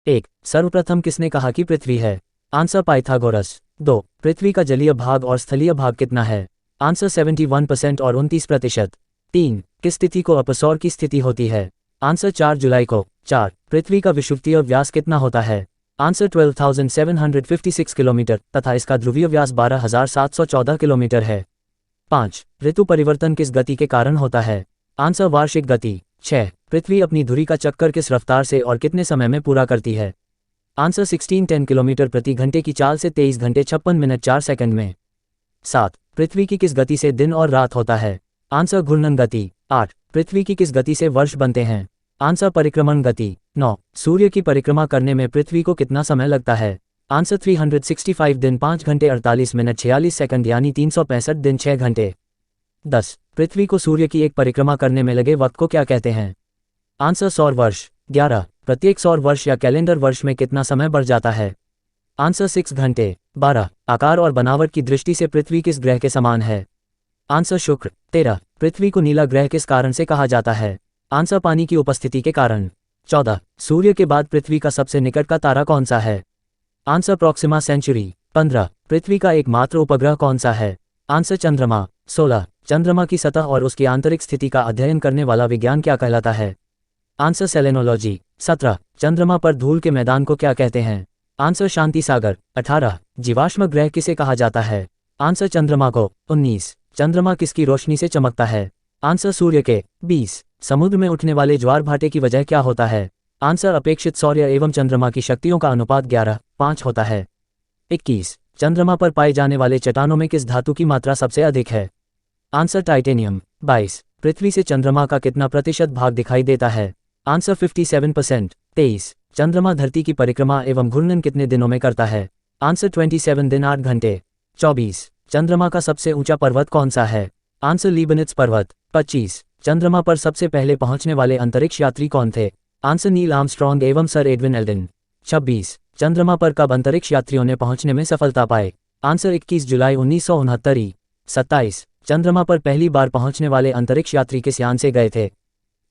1. सर्वप्रथम किसने कहा कि पृथ्वी है? Answer Pythagoras. 2. पृथ्वी का जलीय भाग और स्थलीय भाग कितना है? आंसर 71% और 29%। 3. किस तिथि को अपसौर की स्थिति होती है? आंसर 4 जुलाई को। 4. पृथ्वी का विषुवतीय व्यास कितना होता है? आंसर 12,756 किलोमीटर तथा इसका ध्रुवीय व्यास 12,714 किलोमीटर है। 5. ऋतु परिवर्तन किस गति के कारण होता है? आंसर वार्षिक गति। 6. पृथ्वी अपनी धुरी का चक्कर किस रफ्तार से और कितने समय में पूरा करती है? आंसर 1610 किलोमीटर प्रति घंटे की चाल से 23 घंटे 56 मिनट 4 सेकंड में। 7. पृथ्वी की किस गति से दिन और रात होता है? आंसर घूर्णन गति। 8. पृथ्वी की किस गति से वर्ष बनते हैं? आंसर परिक्रमण गति। 9. सूर्य की परिक्रमा करने में पृथ्वी को कितना समय लगता है? आंसर 365 दिन 5 घंटे 48 मिनट 46 सेकंड यानी 365 दिन 6 घंटे। 10. पृथ्वी को सूर्य की एक परिक्रमा करने में लगे वक्त को क्या कहते हैं? आंसर सौर वर्ष। 11. प्रत्येक सौर वर्ष या कैलेंडर वर्ष में कितना समय बढ़ जाता है? आंसर 6 घंटे। 12. आकार और बनावट की दृष्टि से पृथ्वी किस ग्रह के समान है? आंसर शुक्र। 13. पृथ्वी को नीला ग्रह किस कारण से कहा जाता है? आंसर पानी की उपस्थिति के कारण। 14. सूर्य के बाद पृथ्वी का सबसे निकट का तारा कौन सा है? Answer Proxima Centauri. 15. पृथ्वी का एकमात्र उपग्रह कौन सा है? आंसर चंद्रमा। 16. चंद्रमा की सतह और उसकी आंतरिक स्थिति का अध्ययन करने वाला विज्ञान क्या कहलाता है? Answer selenology. 17. चंद्रमा पर धूल के मैदान को क्या कहते हैं? आंसर शांति सागर। 18. जीवाश्म ग्रह किसे कहा जाता है? आंसर चंद्रमा को। 19. चंद्रमा किसकी रोशनी से चमकता है? आंसर सूर्य के। 20. समुद्र में उठने वाले ज्वार भाटे की वजह क्या होता है? आंसर अपेक्षित सौर्य एवं चंद्रमा की शक्तियों का अनुपात 11:5 होता है। 21. चंद्रमा पर पाए जाने वाले चट्टानों में किस धातु की मात्रा सबसे अधिक है? Answer titanium. 22. पृथ्वी से चंद्रमा का कितना प्रतिशत भाग दिखाई देता है? आंसर 57%। 23. चंद्रमा धरती की परिक्रमा एवं घूर्णन कितने दिनों में करता है? आंसर 27 दिन 8 घंटे। 24. चंद्रमा का सबसे ऊंचा पर्वत कौन सा है? आंसर लीबनित्ज पर्वत। 25. चंद्रमा पर सबसे पहले पहुंचने वाले अंतरिक्ष यात्री कौन थे? आंसर नील आर्मस्ट्रॉन्ग एवं सर एडविन एल्ड्रिन। 26. चंद्रमा पर कब अंतरिक्ष यात्रियों ने पहुंचने में सफलता पाई? आंसर 21 जुलाई 1969। 27. चंद्रमा पर पहली बार पहुंचने वाले अंतरिक्ष यात्री किस यान से गए थे?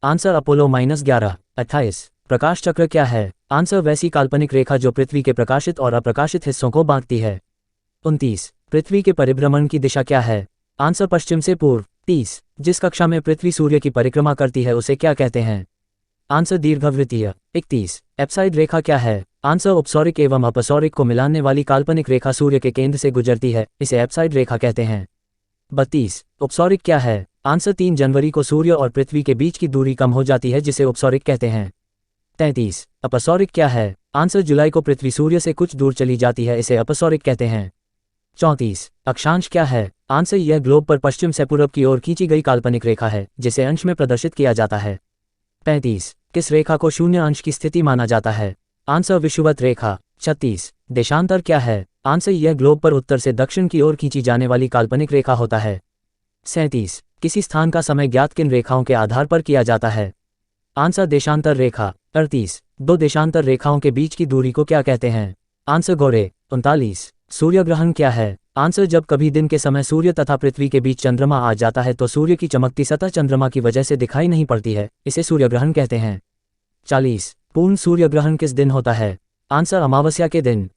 आंसर अपोलो-11। 28. प्रकाश चक्र क्या है? आंसर वैसी काल्पनिक रेखा जो पृथ्वी के प्रकाशित और अप्रकाशित हिस्सों को बांटती है। 29. पृथ्वी के परिभ्रमण की दिशा क्या है? आंसर पश्चिम से पूर्व। 30. जिस कक्षा में पृथ्वी सूर्य की परिक्रमा करती है उसे क्या कहते हैं? आंसर दीर्घवृत्तीय। 31. एप्साइड रेखा क्या है? आंसर उपसौरिक एवं अपसौरिक को मिलाने वाली काल्पनिक रेखा सूर्य के केंद्र से गुजरती है, इसे एप्साइड रेखा कहते हैं। 32. उपसौरिक क्या है? आंसर 3 जनवरी को सूर्य और पृथ्वी के बीच की दूरी कम हो जाती है जिसे उपसौरिक कहते हैं। 33. अपसौरिक क्या है? आंसर जुलाई को पृथ्वी सूर्य से कुछ दूर चली जाती है, इसे अपसौरिक कहते हैं। 34. अक्षांश क्या है? आंसर यह ग्लोब पर पश्चिम से पूर्व की ओर खींची गई काल्पनिक रेखा है जिसे अंश में प्रदर्शित किया जाता है। 35. किस रेखा को शून्य अंश की स्थिति माना जाता है? आंसर विषुवत रेखा। 36. देशांतर क्या है? आंसर यह ग्लोब पर उत्तर से दक्षिण की ओर खींची जाने वाली काल्पनिक रेखा होता है। 37. किसी स्थान का समय ज्ञात किन रेखाओं के आधार पर किया जाता है? आंसर देशांतर रेखा। 38. दो देशांतर रेखाओं के बीच की दूरी को क्या कहते हैं? आंसर गोरे। 39. सूर्य ग्रहण क्या है? आंसर जब कभी दिन के समय सूर्य तथा पृथ्वी के बीच चंद्रमा आ जाता है तो सूर्य की चमकती सतह चंद्रमा की वजह से दिखाई नहीं पड़ती है, इसे सूर्य ग्रहण कहते हैं। 40. पूर्ण सूर्य ग्रहण किस दिन होता है? आंसर अमावस्या के दिन।